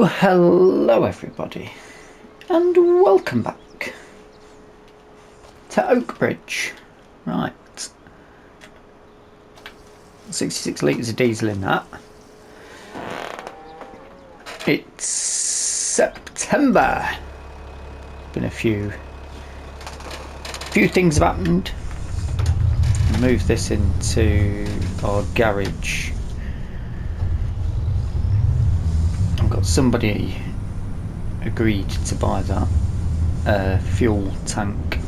Hello everybody, and welcome back to Oakbridge. Right, 66 litres of diesel in that. It's September. Been a few things have happened. Move this into our garage. Somebody agreed to buy that fuel tank.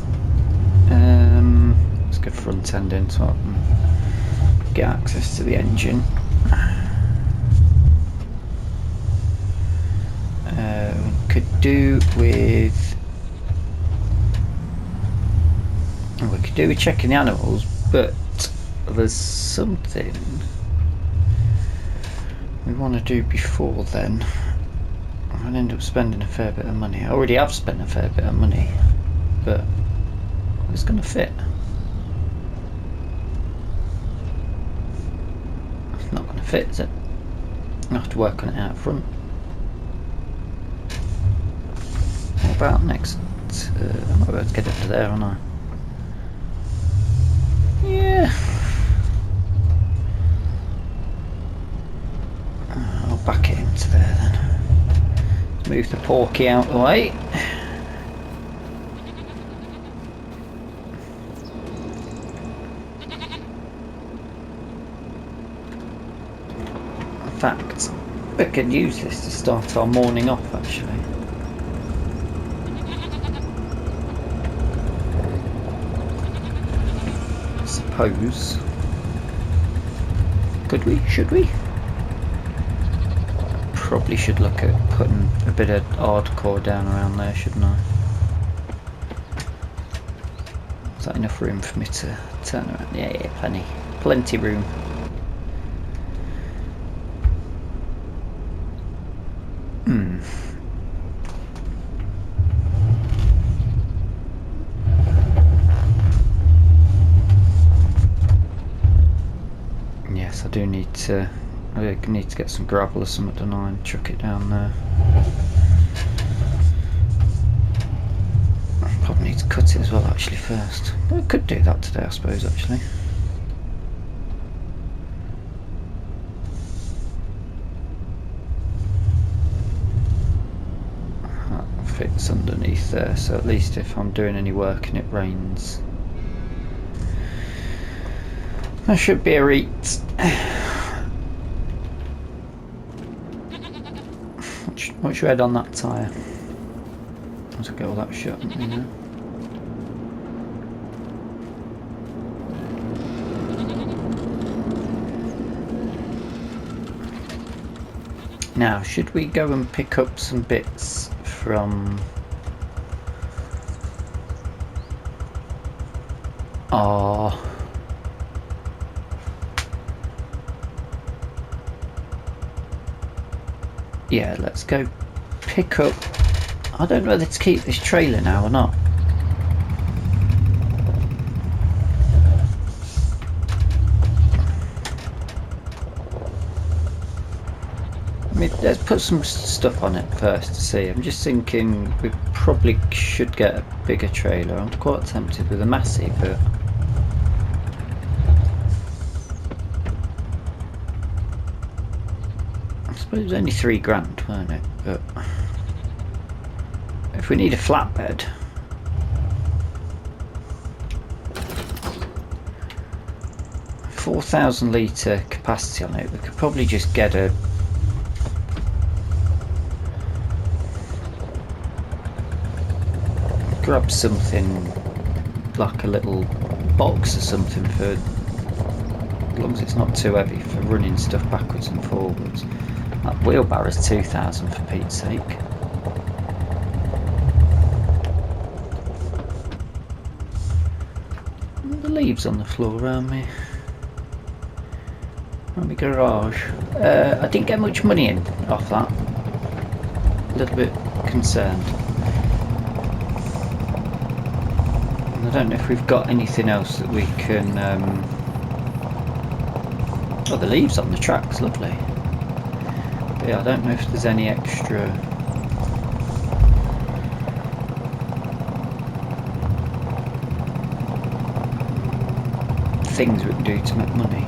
Let's go front end in so I can get access to the engine. We could do with checking the animals, but there's something we want to do before then. I'm going to end up spending a fair bit of money. I already have spent a fair bit of money, but it's going to fit. It's not going to fit, is it? I have to work on it out front. What about next? I might be able to get up to there, aren't I? Yeah. I'll back it into there then. Move the porky out the way. In fact, we could use this to start our morning off actually. I suppose. Could we? Should we? Probably should look at putting a bit of hardcore down around there, shouldn't I? Is that enough room for me to turn around? Yeah, plenty room. Yes, I do need to. I need to get some gravel or something, don't I, and chuck it down there. I probably need to cut it as well actually first. I could do that today I suppose actually. That fits underneath there, so at least if I'm doing any work and it rains, there should be a reet. What's your head on that tyre? Let's get all that shut, you know. Now, should we go and pick up some bits from our yeah, let's go pick up. I don't know whether to keep this trailer now or not. I mean, let's put some stuff on it first to see. I'm just thinking we probably should get a bigger trailer. I'm quite tempted with a Massey, but it was only £3 weren't it? But if we need a flatbed, a 4,000 litre capacity on it, we could probably just get a grab something like a little box or something for, as long as it's not too heavy, for running stuff backwards and forwards. That wheelbarrow's 2,000 for Pete's sake. The leaves on the floor around me. Around my garage. I didn't get much money in off that. A little bit concerned. And I don't know if we've got anything else that we can... Oh, the leaves on the track's lovely. But yeah, I don't know if there's any extra... things we can do to make money.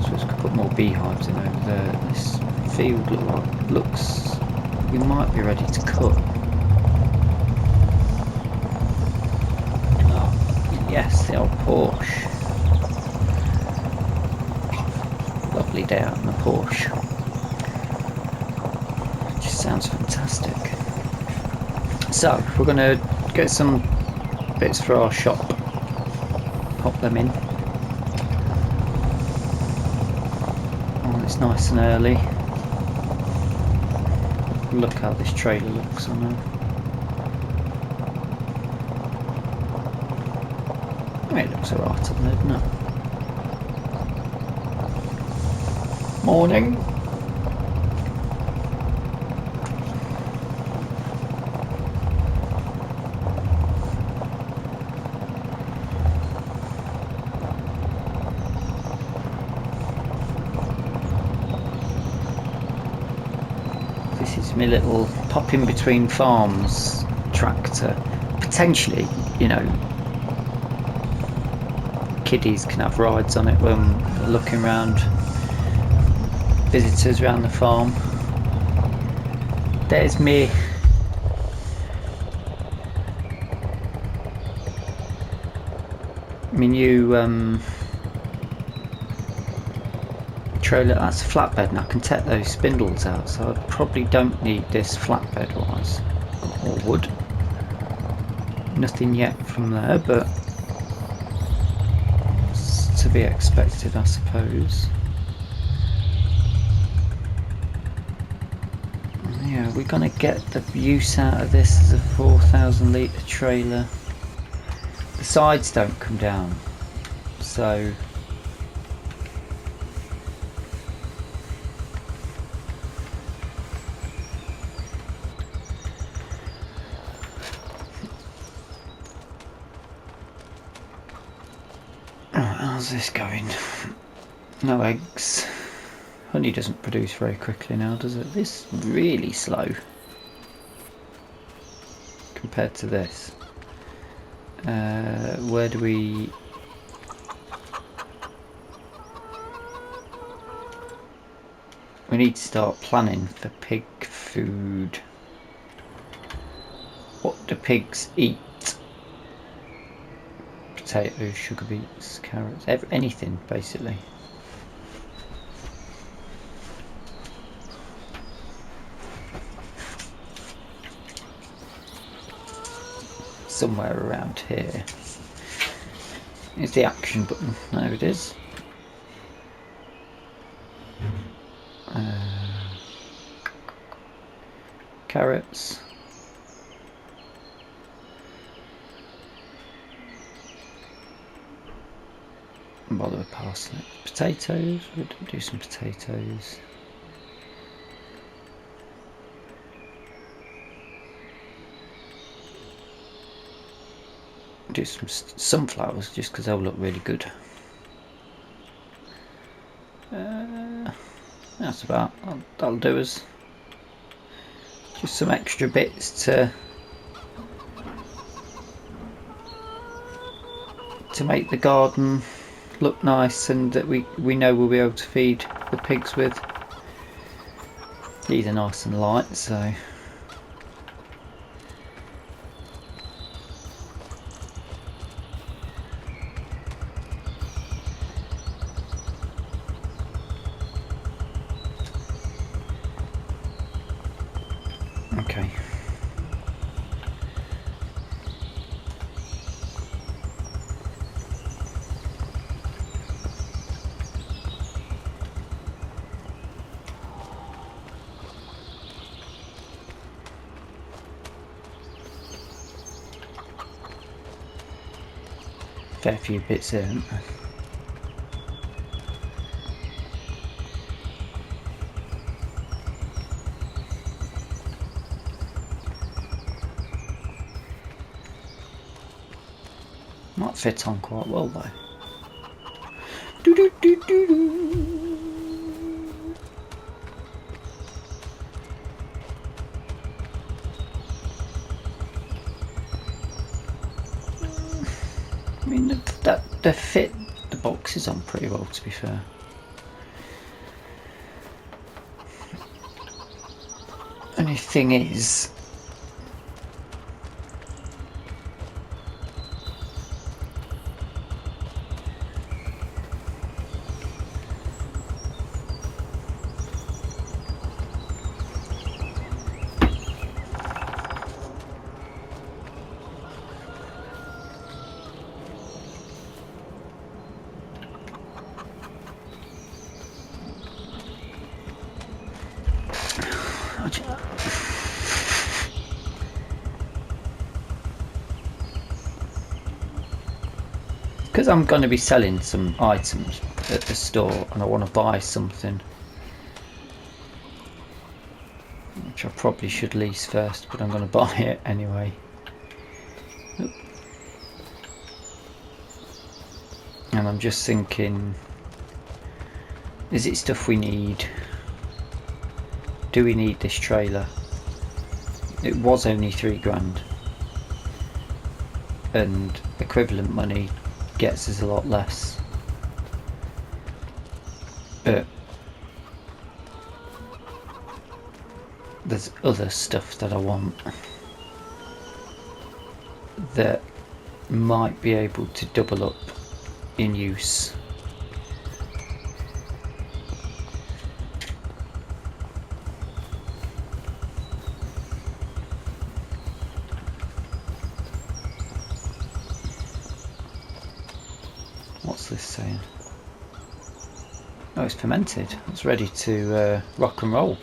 So we could put more beehives in over there. This field looks... we might be ready to cut. Oh, yes, the old Porsche. Lovely day out in the Porsche. Just sounds fantastic. So, we're going to get some bits for our shop. Pop them in. Oh, it's nice and early. Look how this trailer looks on there. I mean, it looks alright on there, doesn't it? Morning. This is my little pop in between farms tractor. Potentially, you know, kiddies can have rides on it when they're looking around. Visitors around the farm. There's me. My new trailer. That's a flatbed, and I can take those spindles out, so I probably don't need this flatbed wise, or would. Nothing yet from there, but it's to be expected, I suppose. Yeah, we're going to get the use out of this as a 4,000 litre trailer. The sides don't come down, so how's this going? No eggs. Honey doesn't produce very quickly now, does it? This is really slow compared to this. Where do we... we need to start planning for pig food. What do pigs eat? Potatoes, sugar beets, carrots, anything basically. Somewhere around here is the action button. There it is. Carrots. Don't bother with parsnip. Potatoes. We'll do some potatoes. Do some sunflowers just because they'll look really good. That's about, that'll do us. Just some extra bits to make the garden look nice and that we know we'll be able to feed the pigs with. These are nice and light, so fair few bits here, aren't there? Might fit on quite well though. Do do do do do. I mean, they fit the boxes on pretty well, to be fair. Only thing is, because I'm going to be selling some items at the store and I want to buy something which I probably should lease first, but I'm going to buy it anyway. And I'm just thinking, is it stuff we need? Do we need this trailer? It was only £3 and equivalent money gets us a lot less, but there's other stuff that I want that might be able to double up in use. What's this saying? Oh, it's fermented. It's ready to rock and roll.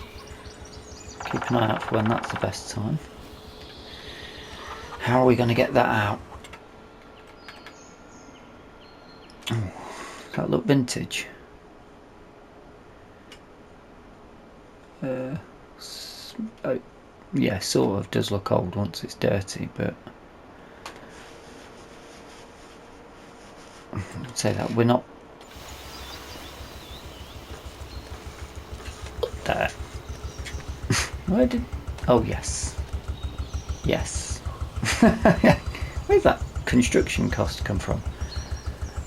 Keep an eye out for when that's the best time. How are we going to get that out? Oh, does that look vintage? Oh, yeah, sort of does look old once it's dirty, but I'd say that we're not there. Where did? Oh yes, yes. Where's that construction cost come from?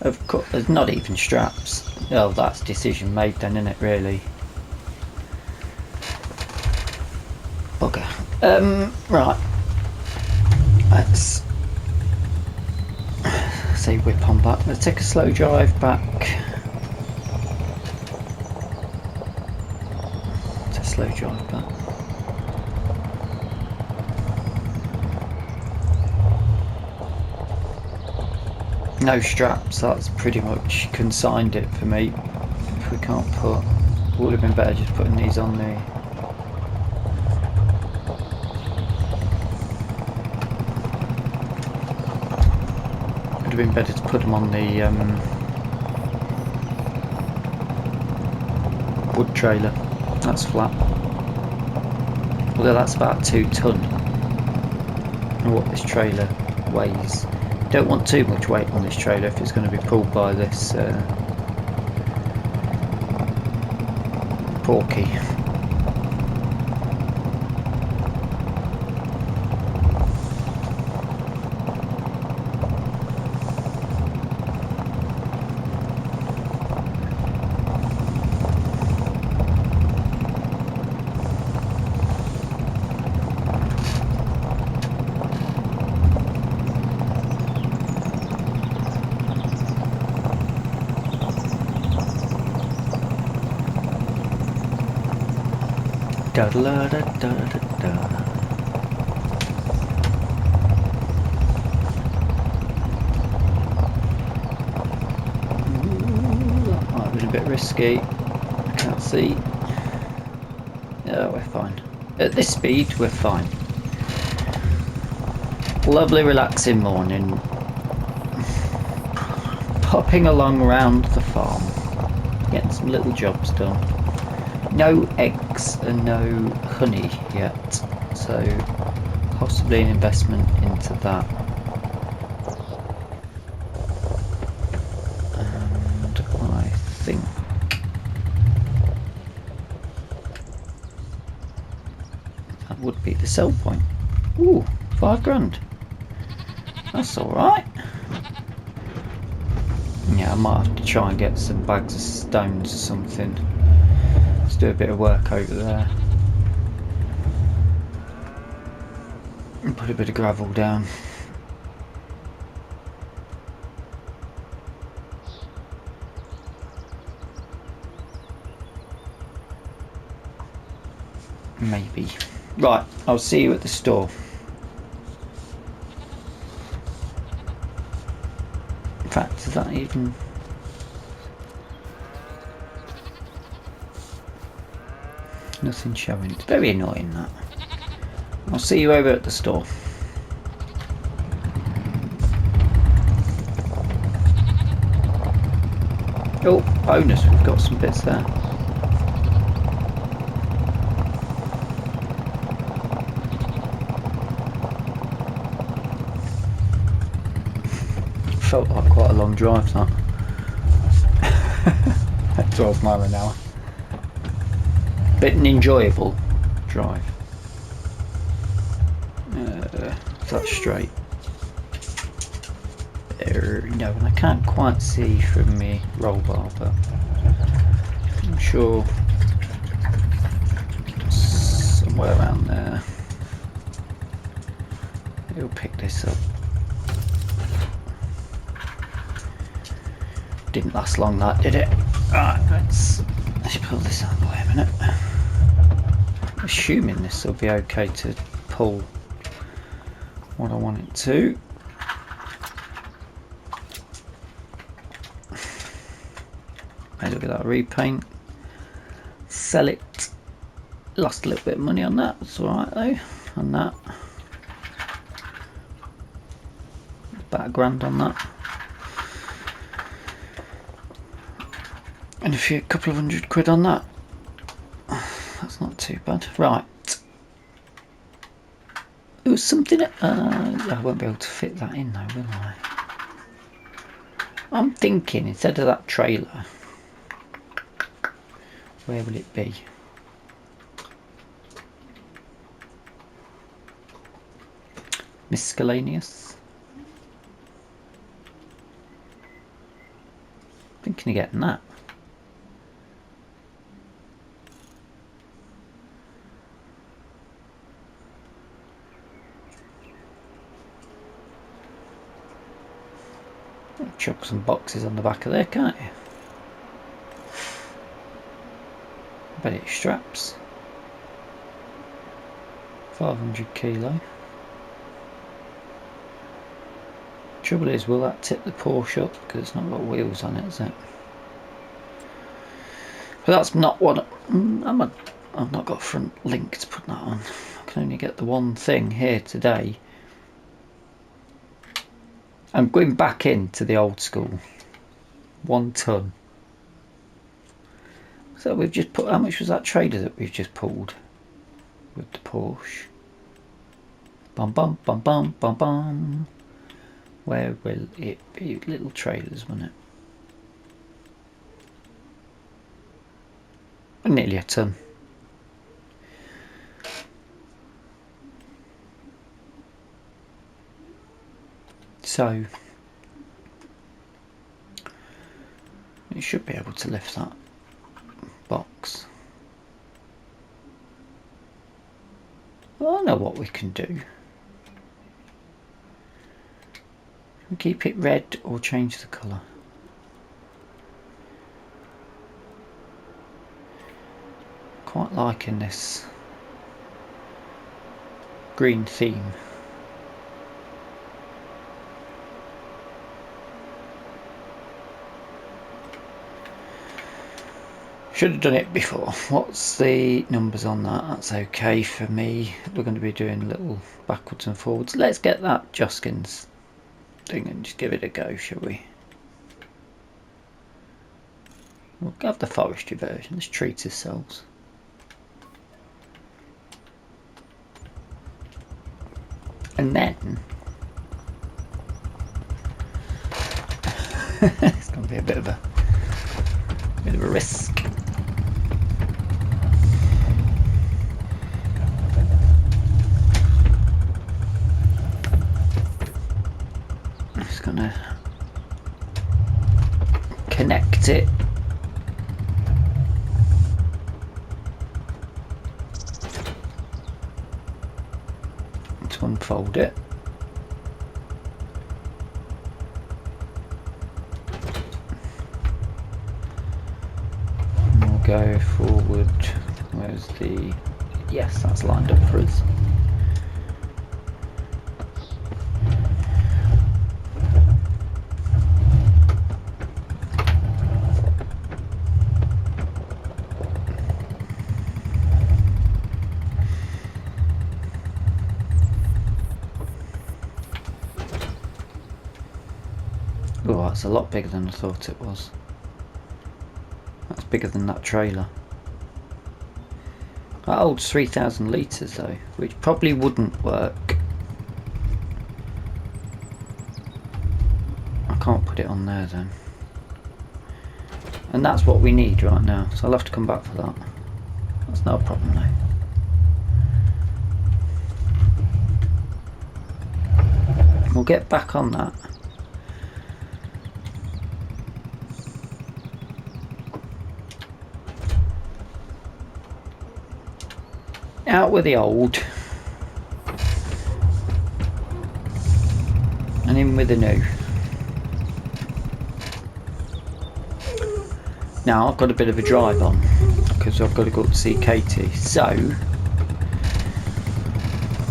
Of course, there's not even straps. Oh, that's decision made then, isn't it? Really. Bugger. Right. Let's say whip on back. Let's take a slow drive back. It's a slow drive back. No straps, that's pretty much consigned it for me. If we can't put, would have been better just putting these on the would have been better to put them on the wood trailer. That's flat. Although that's about 2 ton. And what this trailer weighs. Don't want too much weight on this trailer if it's going to be pulled by this porky. Da da da da da da. That might have been a bit risky. I can't see. Yeah, we're fine. At this speed, we're fine. Lovely, relaxing morning. hopping along around the farm, getting some little jobs done. No eggs and no honey yet, so possibly an investment into that. And I think that would be the sell point. Ooh, 5 grand. That's alright. Yeah, I might have to try and get some bags of stones or something. Let's do a bit of work over there. And put a bit of gravel down. Maybe. Right, I'll see you at the store. In fact, is that even... Nothing showing. It's very annoying, that. I'll see you over at the store. Oh, bonus, we've got some bits there. Felt like quite a long drive, that. At 12 miles an hour. But an enjoyable drive. That's straight. There, no, and I can't quite see from me roll bar, but I'm sure somewhere around there it'll pick this up. Didn't last long, that, did it? Right, let's pull this out of the way a minute. Assuming this will be okay to pull what I want it to. Hey, look at that repaint. Sell it. Lost a little bit of money on that. It's alright though. On that. About £1 on that. And a couple of £100 on that. That's not too bad. Right. It was something. I won't be able to fit that in though, will I? I'm thinking instead of that trailer, where will it be? Miscellaneous. Thinking of getting that. Chuck some boxes on the back of there, can't you? I bet it straps. 500 kilo. Trouble is, will that tip the Porsche up? Because it's not got wheels on it, is it? But that's not what I've not got a front link to put that on. I can only get the one thing here today. I'm going back into the old school. 1 ton. So we've just put, how much was that trailer that we've just pulled with the Porsche? Bum bum bum bum bum bum. Where will it be? Little trailers, won't it? Nearly a ton. So it should be able to lift that box. Well, I know what we can do. We keep it red or change the colour. Quite liking this green theme. Should have done it before. What's the numbers on that? That's okay for me. We're going to be doing little backwards and forwards. Let's get that Joskins thing and just give it a go, shall we? We'll have the forestry version. Let's treat ourselves. And then it's going to be a bit of a risk. I'm just going to connect it. To unfold it. And we'll go forward. Where's the... Yes, that's lined up for us. Oh, that's a lot bigger than I thought it was. That's bigger than that trailer. That holds 3,000 litres though, which probably wouldn't work. I can't put it on there then. And that's what we need right now, so I'll have to come back for that. That's no problem though. We'll get back on that. Out with the old and in with the new. Now I've got a bit of a drive on because I've got to go up to see Katie, so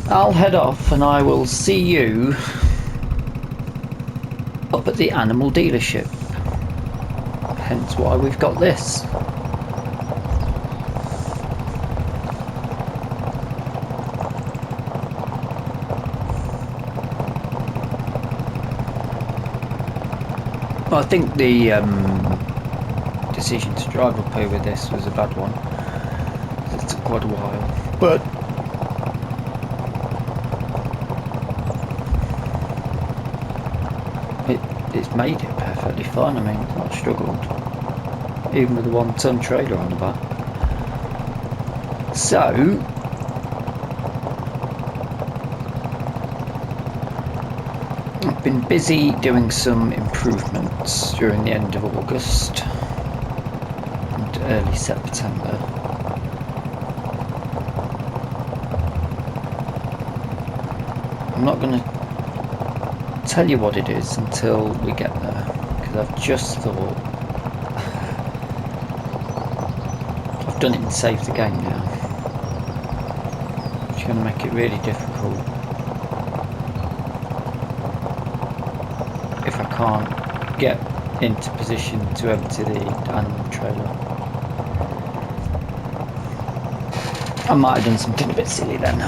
I'll head off and I will see you up at the animal dealership, hence why we've got this. Well, I think the decision to drive up here with this was a bad one. It took quite a while, but it's made it perfectly fine. I mean, it's not struggled, even with the 1 ton trailer on the back. So I've been busy doing some improvements during the end of August and early September. I'm not going to tell you what it is until we get there, because I've just thought I've done it and saved the game now, which is going to make it really difficult if I can't get into position to empty the animal trailer. I might have done something a bit silly then,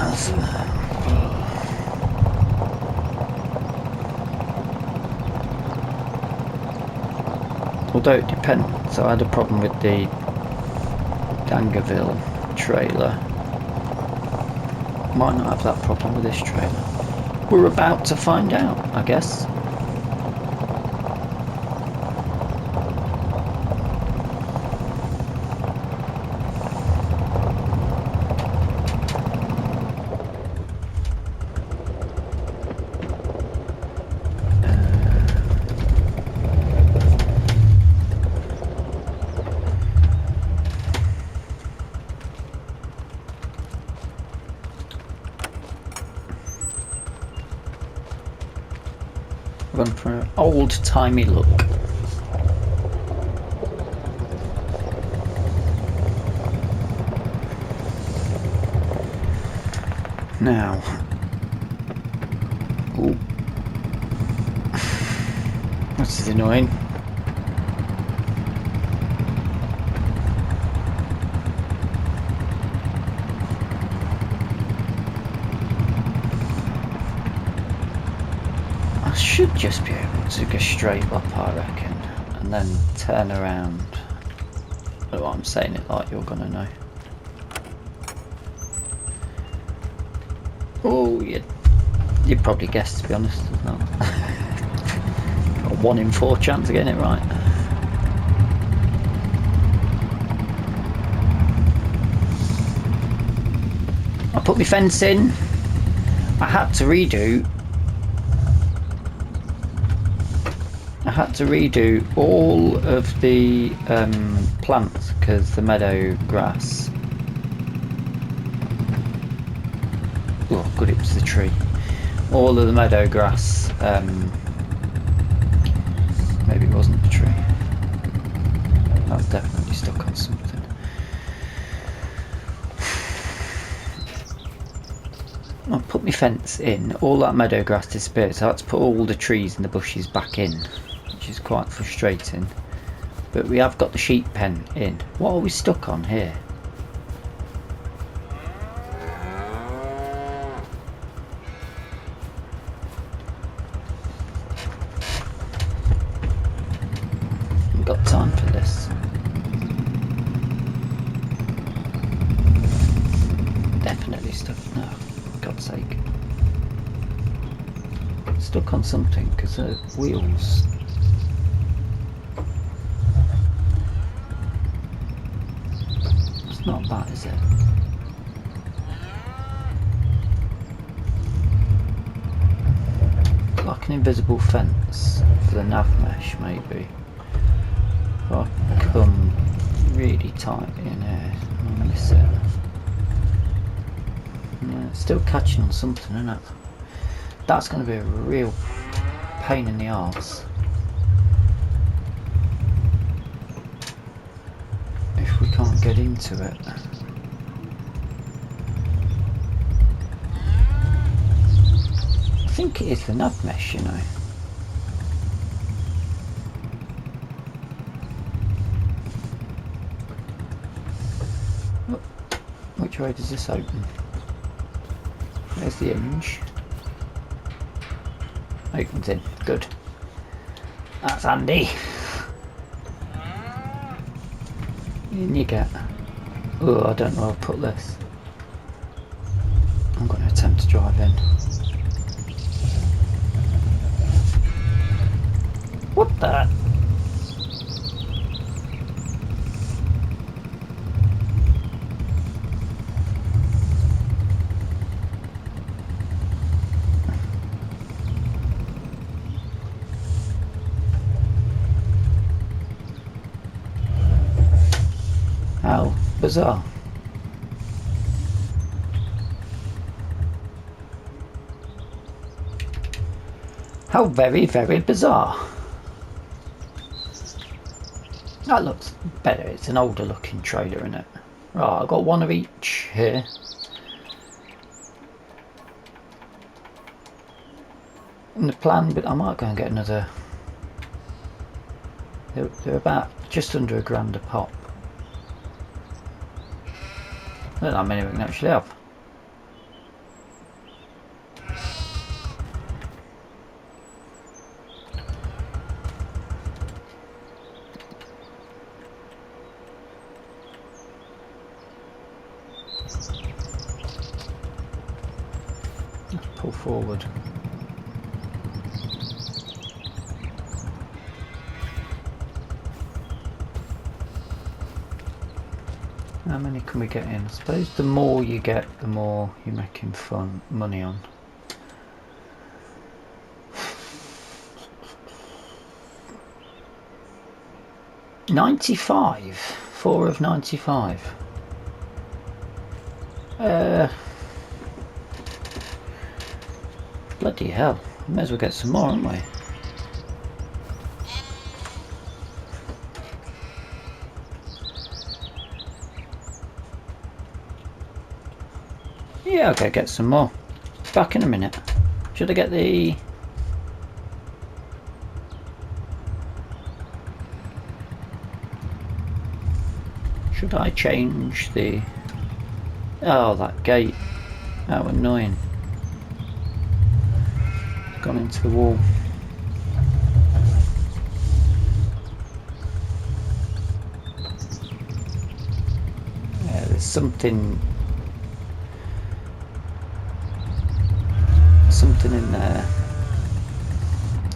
although it depends. I had a problem with the Dangerville trailer. Might not have that problem with this trailer. We're about to find out, I guess. Run for an old-timey look. Now, ooh, this is annoying. I should just be able to go straight up, I reckon, and then turn around don't know why I'm saying it like you're gonna know. Oh, you'd probably guess, to be honest. No. Got a 1 in 4 chance of getting it right. I put my fence in. I had to redo all of the plants because the meadow grass. Oh, good, it was the tree. All of the meadow grass. Maybe it wasn't the tree. That's definitely stuck on something. I put my fence in, all that meadow grass disappeared, so I had to put all the trees and the bushes back in, which is quite frustrating. But we have got the sheep pen in. What are we stuck on here? We've got time for this. Definitely stuck. No. God's sake. Stuck on something because the wheels. It's not that, is it? Like an invisible fence for the nav mesh, maybe. If I come really tight in here, I miss it. Yeah, it's still catching on something, isn't it? That's going to be a real pain in the arse if we can't get into it. I think it is the nav mesh, you know. Which way does this open? There's the hinge. Opens in. Good. That's handy. In you get. Oh, I don't know how to put this. I'm going to attempt to drive in. What the? How bizarre. How very, very bizarre. That looks better. It's an older looking trailer, isn't it? Right, I've got one of each here. And the plan, but I might go and get another. They're about just under £1 a pop. I don't know how many we can actually have. Let's pull forward. How many can we get in? I suppose the more you get, the more you're making money on. $95. 4 of 95. Bloody hell. We may as well get some more, haven't we? Yeah, okay, get some more. Back in a minute. Should I get the... Should I change the... Oh, that gate. How annoying. Gone into the wall. there's something in there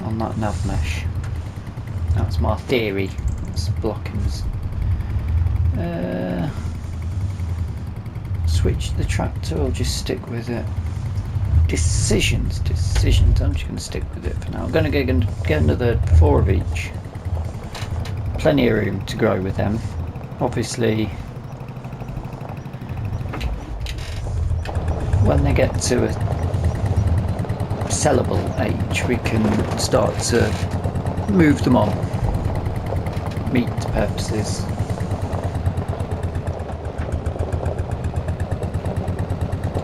on that nav mesh. That's my theory. It's blocking us. Switch the tractor or just stick with it? Decisions. I'm just going to stick with it for now. I'm going to get another 4 of each. Plenty of room to grow with them. Obviously, when they get to a sellable age, we can start to move them on. Meat purposes.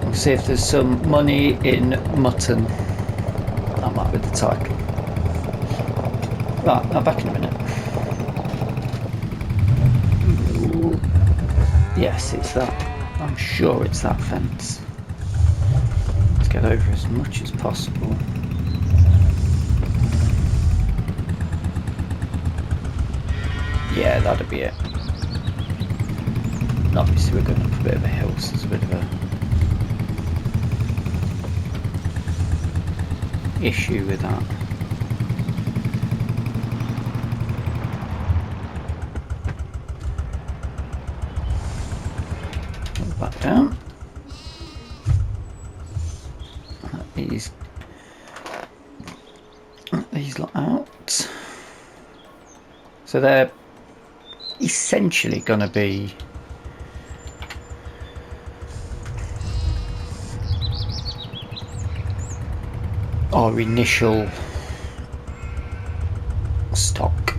We'll see if there's some money in mutton. That might be the title. Right, I'm back in a minute. Yes, it's that. I'm sure it's that fence. Let's get over as much as possible. Yeah, that'll be it. And obviously we're going up a bit of a hill, so there's a bit of a issue with that. Back down. These lot out. So they're essentially going to be our initial stock.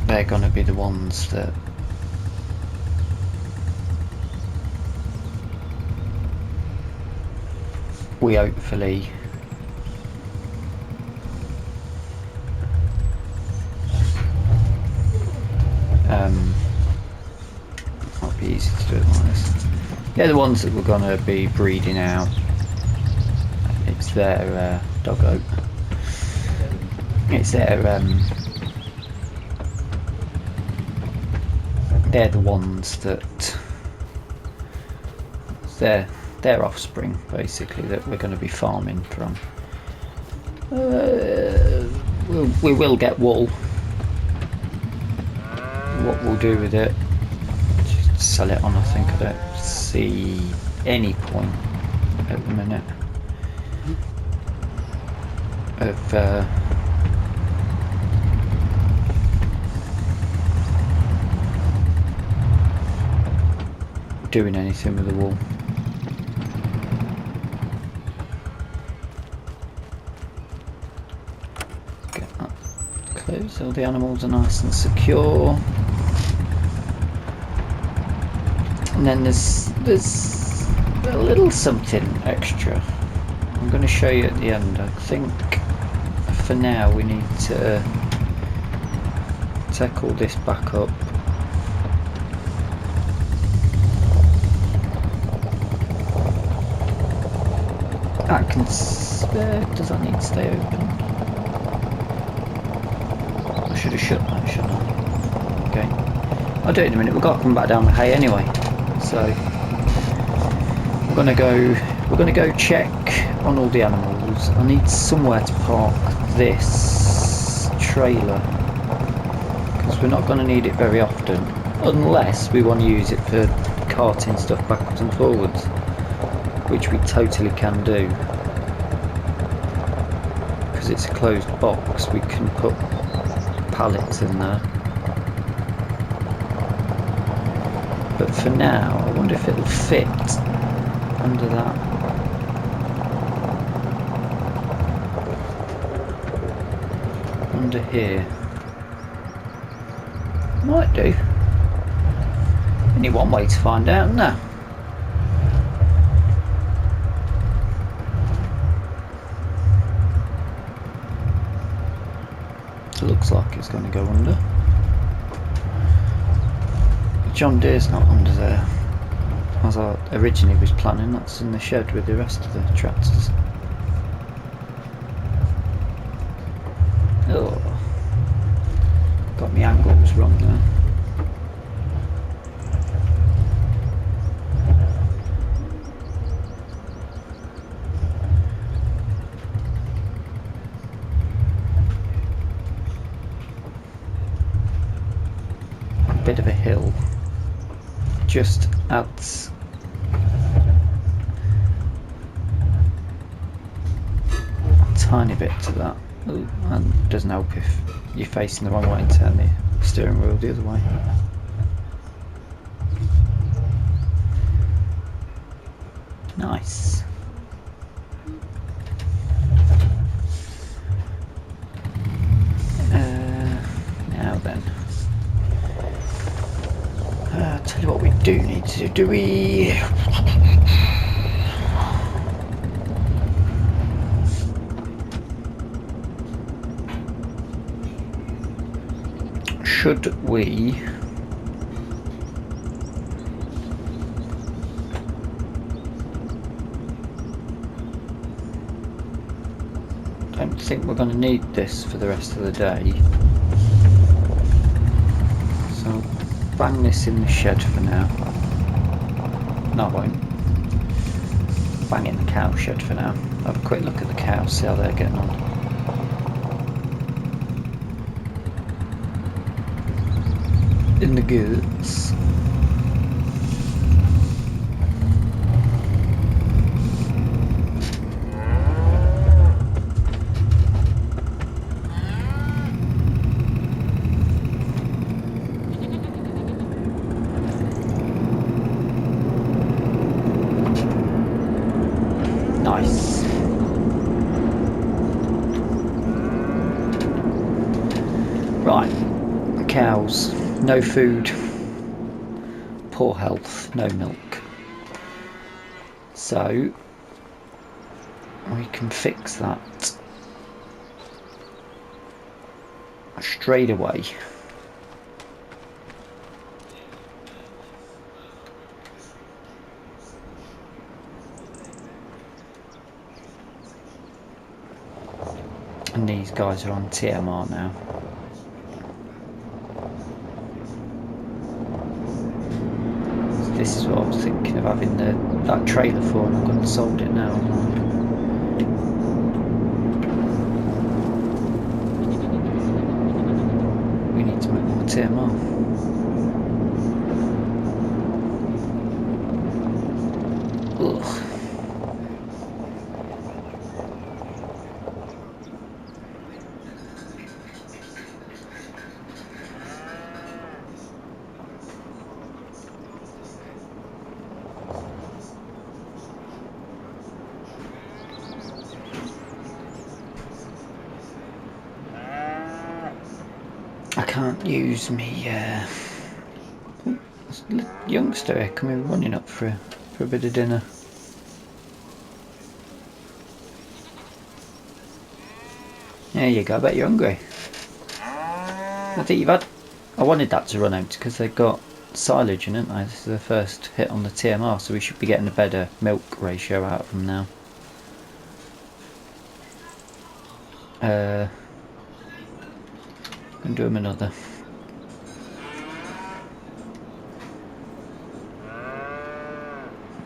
They're going to be the ones that we hopefully might be easy to do it like this. They're the ones that we're going to be breeding out. It's their doggo. It's their they're the ones that their offspring basically that we're going to be farming from. We will get wool. What we'll do with it, just sell it on. I think I don't see any point at the minute of doing anything with the wool. Get that closed, all the animals are nice and secure. And then there's a little something extra I'm going to show you at the end. I think for now we need to take all this back up. That can does that need to stay open? I should have shut that, shouldn't I? Okay, I'll do it in a minute. We've got to come back down with hay anyway, so we're gonna go check on all the animals. I need somewhere to park this trailer because we're not going to need it very often, unless we want to use it for carting stuff backwards and forwards, which we totally can do because it's a closed box. We can put pallets in there, but for now I wonder if it'll fit under that. Under here might do. Only one way to find out now. It looks like it's going to go under. John Deere's not under there, as I originally was planning. That's in the shed with the rest of the tractors. Oh, got my angles wrong there. bit of a hill just adds a tiny bit to that. Ooh, and doesn't help if you're facing the wrong way and turn the steering wheel the other way. Nice. Now then. Tell you what we do need to do. Do we... Should we... I don't think we're going to need this for the rest of the day. So bang this in the shed for now. No, I won't. Bang in the cow shed for now. Have a quick look at the cows, see how they're getting on. In the goods. Nice. Right, cows. No food, poor health, no milk. So we can fix that straight away. And these guys are on TMR now. This is what I was thinking of having that trailer for, and I've gone and sold it now. We need to make more TMR. Ugh. I can't use me youngster here coming running up for a bit of dinner. There you go, I bet you're hungry. I think I wanted that to run out because they've got silage in it. This is the first hit on the TMR, so we should be getting a better milk ratio out of them now. And do them another.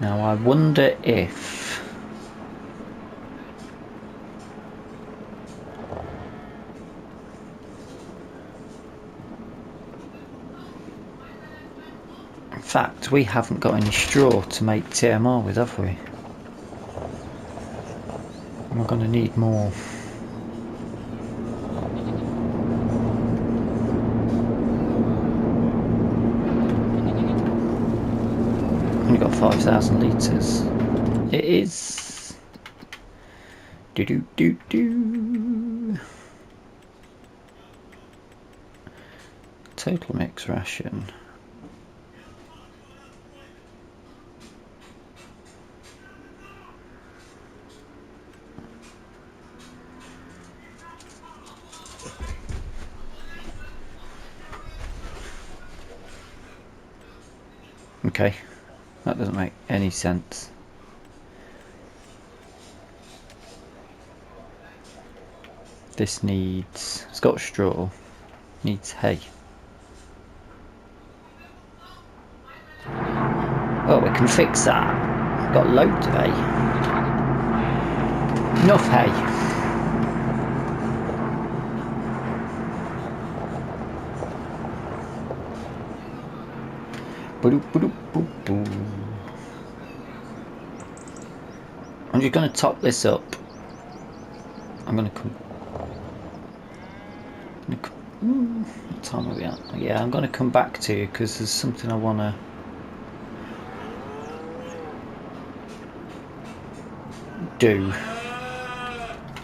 Now I wonder if in fact we haven't got any straw to make TMR with, have we? And we're going to need more. Only got 5,000 litres. It is total mix ration. Okay. That doesn't make any sense. This needs... It's got straw. Needs hay. Well, we can fix that. We've got loads of hay. Enough hay. I'm just going to top this up. I'm going to come. What time are we at? Yeah, I'm going to come back to you because there's something I want to do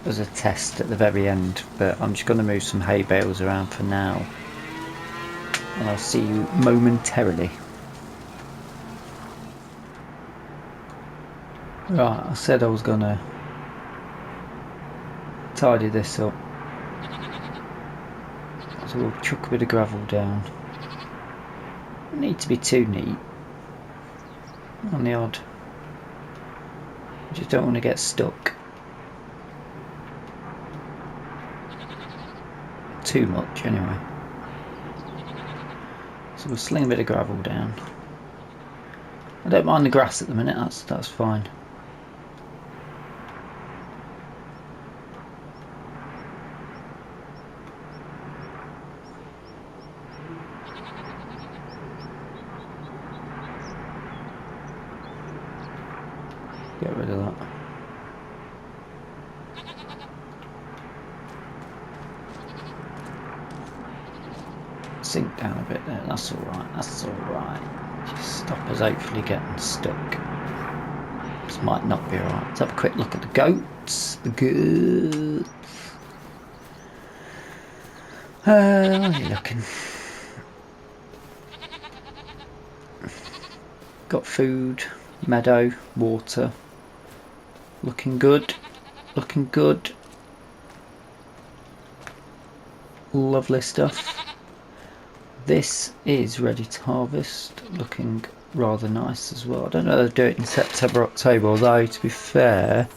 as a test at the very end, but I'm just going to move some hay bales around for now, and I'll see you momentarily. Right, I said I was going to tidy this up, so we'll chuck a bit of gravel down. Don't need to be too neat on the odd. You just don't want to get stuck too much anyway. So we'll sling a bit of gravel down. I don't mind the grass at the minute, that's fine. Get rid of that. Sink down a bit there, that's alright, that's alright. Just stop us hopefully getting stuck. This might not be alright. Let's have a quick look at the goats. The goats. How are you looking? Got food, meadow, water. Looking good. Looking good. Lovely stuff. This is ready to harvest. Looking rather nice as well. I don't know if they'll do it in September, October, although to be fair,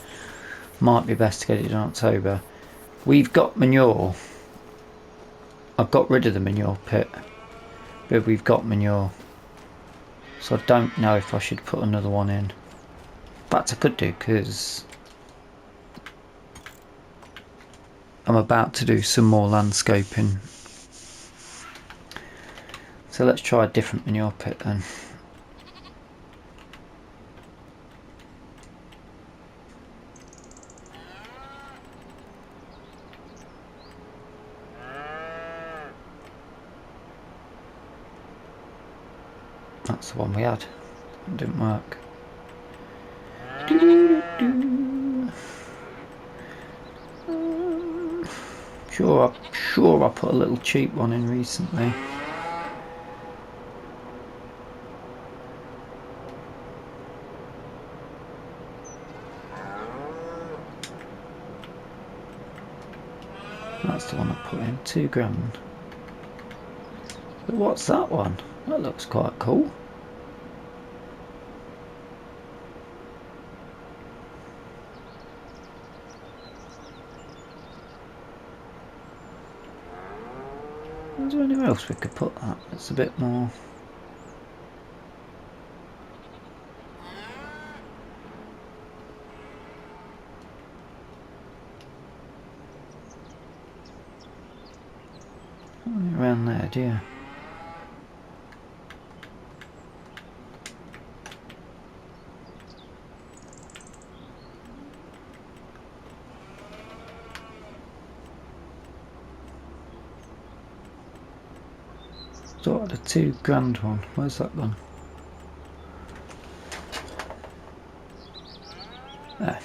might be best to get it in October. We've got manure. I've got rid of the manure pit, but we've got manure. So I don't know if I should put another one in. In fact, I could do, because I'm about to do some more landscaping. So let's try a different manure pit then. That's the one we had. It didn't work. Sure I put a little cheap one in recently. That's the one I put in, £2 grand. But what's that one? That looks quite cool. Is there anywhere else we could put that? It's a bit more. Around there, do you? Thought I had a £2 grand one. Where's that gone? There.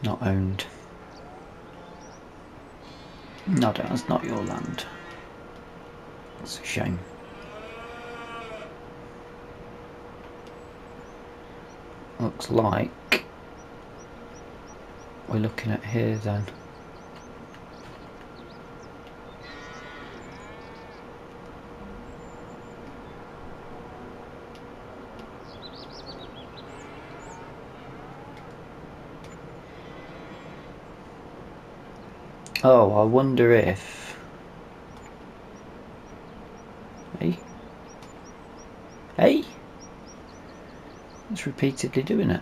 Not owned. No, that's not your land. That's a shame. Looks like we're looking at here then. Oh, I wonder if... Hey? Hey? It's repeatedly doing it.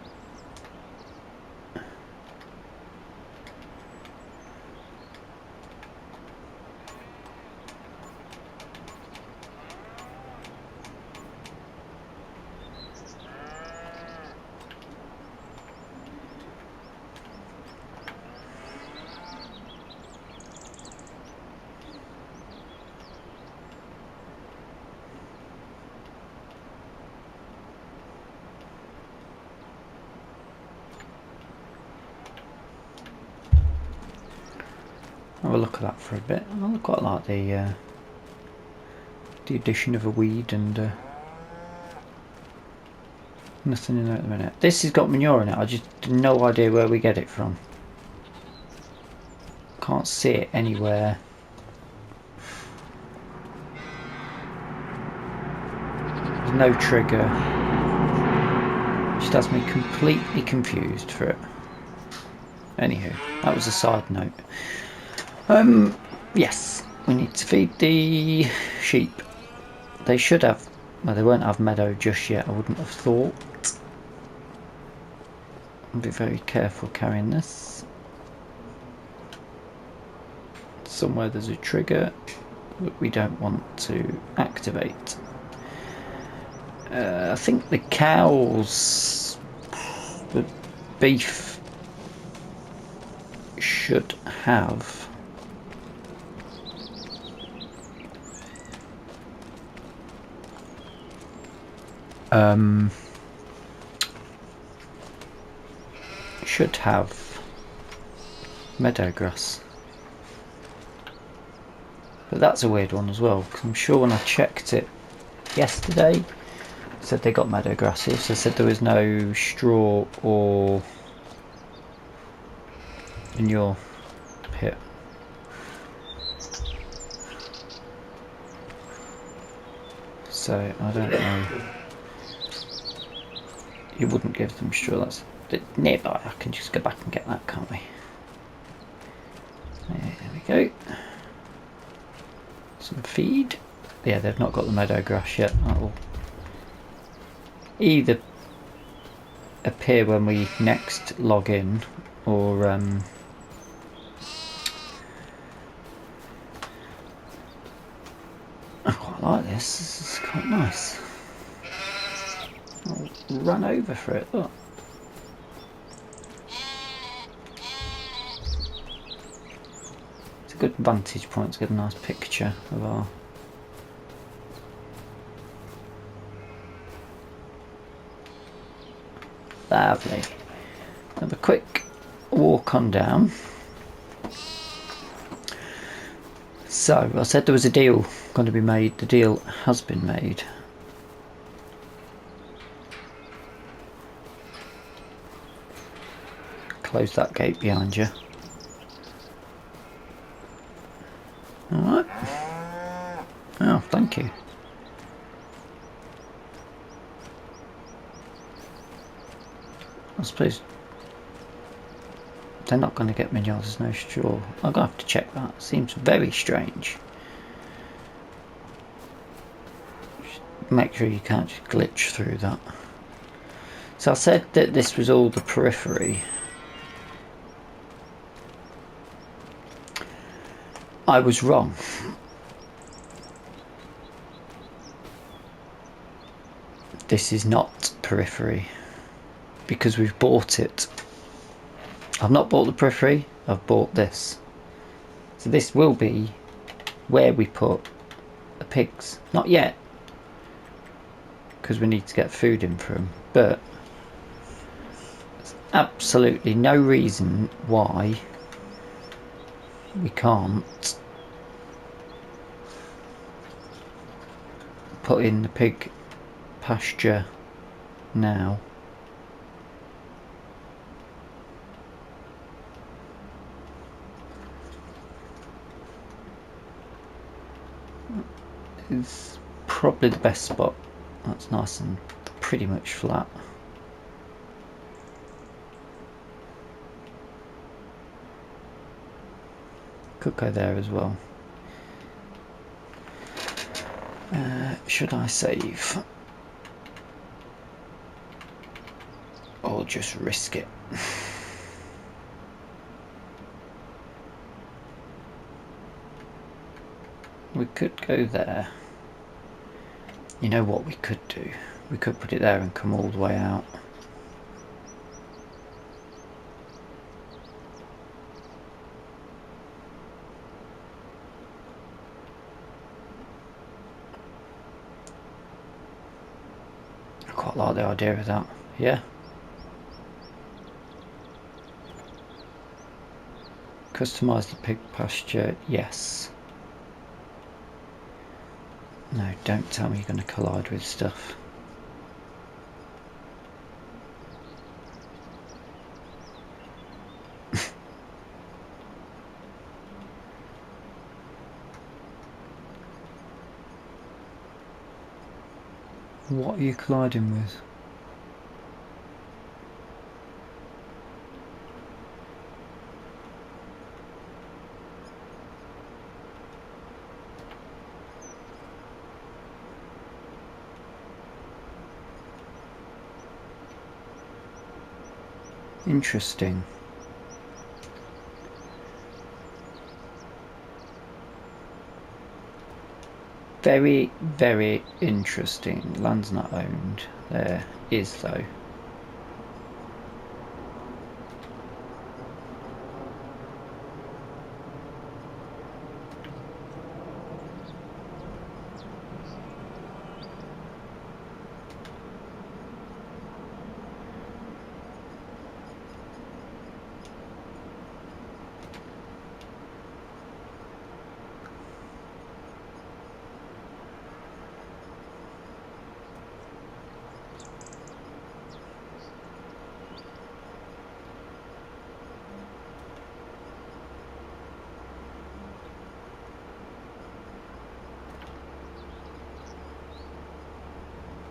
have a look at that for a bit. I quite like the addition of a weed and nothing in there at the minute. This has got manure in it. I just have no idea where we get it from. Can't see it anywhere. There's no trigger. Just has me completely confused for it. Anywho, that was a side note. Yes, we need to feed the sheep. They should have, well, they won't have Meadow just yet, I wouldn't have thought. I'll be very careful carrying this. Somewhere there's a trigger that we don't want to activate. I think the cows, the beef should have meadow grass. But that's a weird one as well, because I'm sure when I checked it yesterday, it said they got meadow grasses. So it said there was no straw or manure pit. So I don't know. You wouldn't give them straw. That's nearby. I can just go back and get that, can't we? There we go. Some feed. Yeah, they've not got the meadow grass yet. That will either appear when we next log in, or I quite like this. This is quite nice. I'll run over for it. Look. It's a good vantage point to get a nice picture of our lovely. Have a quick walk on down. So I said there was a deal going to be made. The deal has been made. Close that gate behind you. Alright. Oh, thank you. I suppose they're not going to get manure, there's no straw. I'm going to have to check that. Seems very strange. Make sure you can't just glitch through that. So I said that this was all the periphery. I was wrong. This is not periphery, because we've bought it. I've not bought the periphery, I've bought this. So this will be where we put the pigs. Not yet, because we need to get food in for them, but there's absolutely no reason why we can't put in the pig pasture now. It's probably the best spot. That's nice and pretty much flat. Could go there as well. Should I save? Or just risk it? We could go there. You know what we could do? We could put it there and come all the way out. I quite like the idea of that, yeah. Customise the pig pasture, yes. No, don't tell me you're going to collide with stuff. What are you colliding with? Interesting. Very, very interesting. Land's not owned. There is though.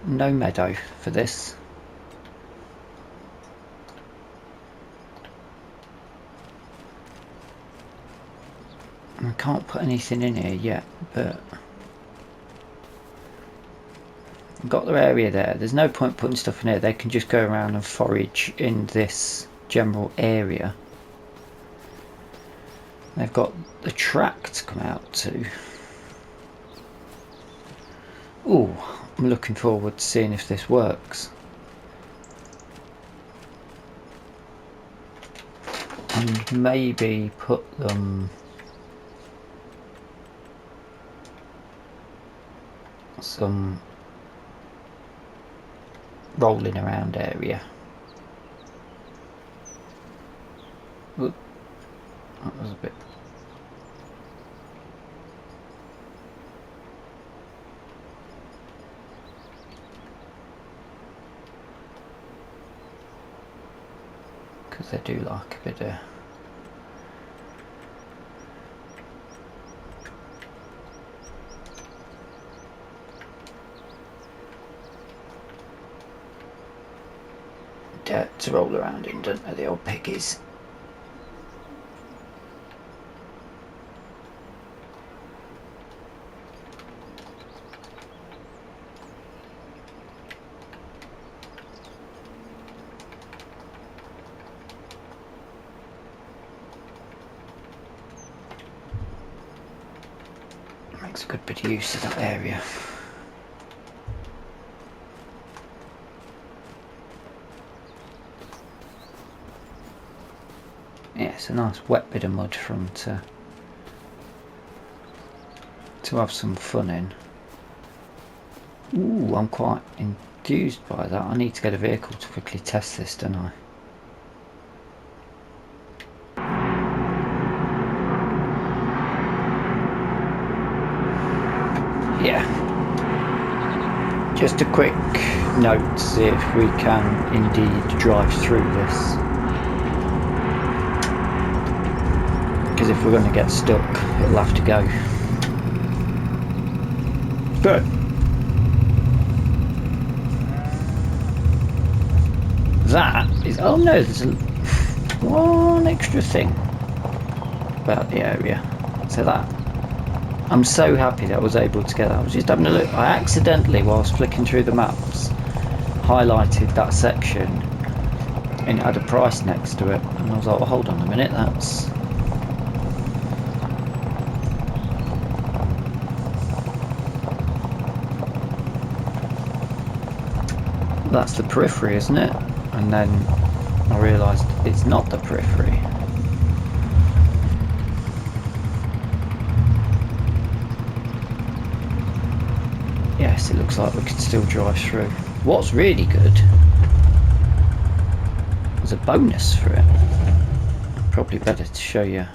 No meadow for this. I can't put anything in here yet, but I've got their area there. There's no point putting stuff in here. They can just go around and forage in this general area. They've got the track to come out to. Ooh, I'm looking forward to seeing if this works. And maybe put them some rolling around area. Oop, that was a bit. Because they do like a bit of dirt to roll around in, don't they, the old piggies? Makes a good bit of use of that area. Yeah, it's a nice wet bit of mud for them to have some fun in. Ooh, I'm quite enthused by that. I need to get a vehicle to quickly test this, don't I? Yeah. Just a quick note to see if we can indeed drive through this. Because if we're going to get stuck, it'll have to go. Good. That is... oh no, there's one extra thing about the area. So that... I'm so happy that I was able to get that. I was just having a look. I accidentally, whilst flicking through the maps, highlighted that section and it had a price next to it. And I was like, well, hold on a minute, that's the periphery, isn't it? And then I realised it's not the periphery. Yes, it looks like we can still drive through. What's really good, there's a bonus for it. Probably better to show you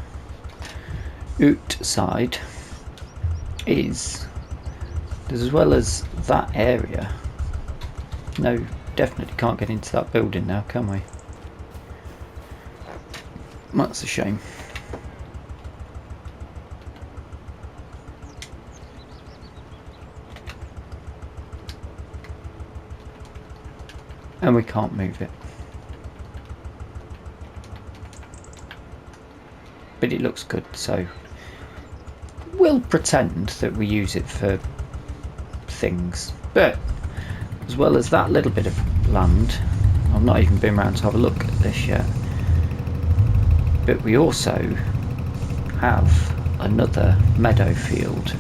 outside is, as well as that area. No, definitely can't get into that building now, can we? That's a shame. And we can't move it. But it looks good, so we'll pretend that we use it for things. But as well as that little bit of land, I've not even been around to have a look at this yet, but we also have another meadow field,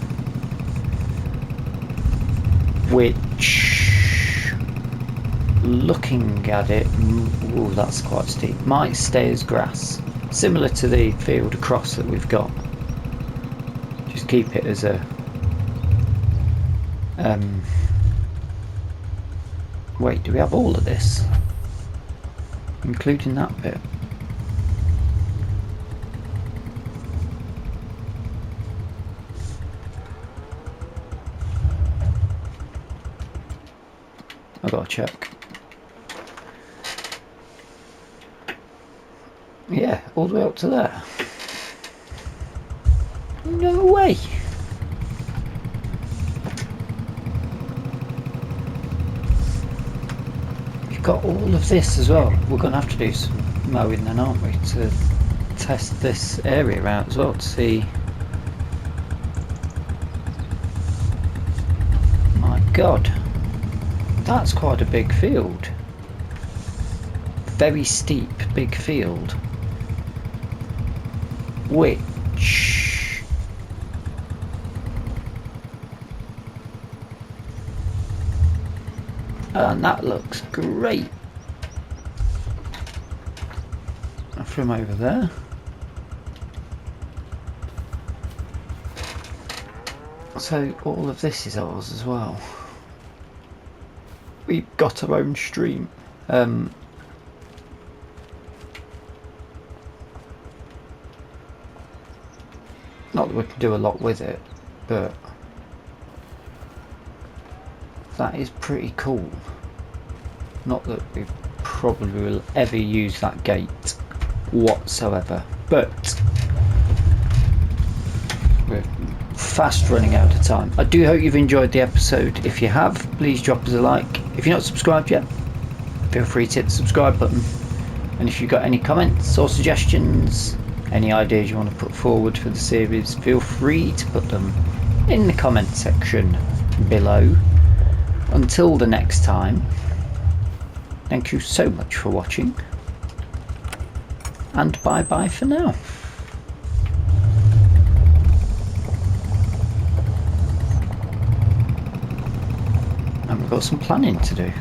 which, looking at it, oh, that's quite steep, might stay as grass, similar to the field across that we've got. Just keep it as a wait, do we have all of this, including that bit? I've got to check. Yeah, all the way up to there. No way. We've got all of this as well. We're going to have to do some mowing then, aren't we, to test this area out as well, to see. My God, that's quite a big field. Very steep, big field. Which, and that looks great from over there. So all of this is ours as well. We've got our own stream. Not that we can do a lot with it, but that is pretty cool. Not that we probably will ever use that gate whatsoever, but we're fast running out of time. I do hope you've enjoyed the episode. If you have, please drop us a like. If you're not subscribed yet, feel free to hit the subscribe button. And if you've got any comments or suggestions, any ideas you want to put forward for the series, feel free to put them in the comment section below. Until the next time, thank you so much for watching, and bye bye for now. And we've got some planning to do.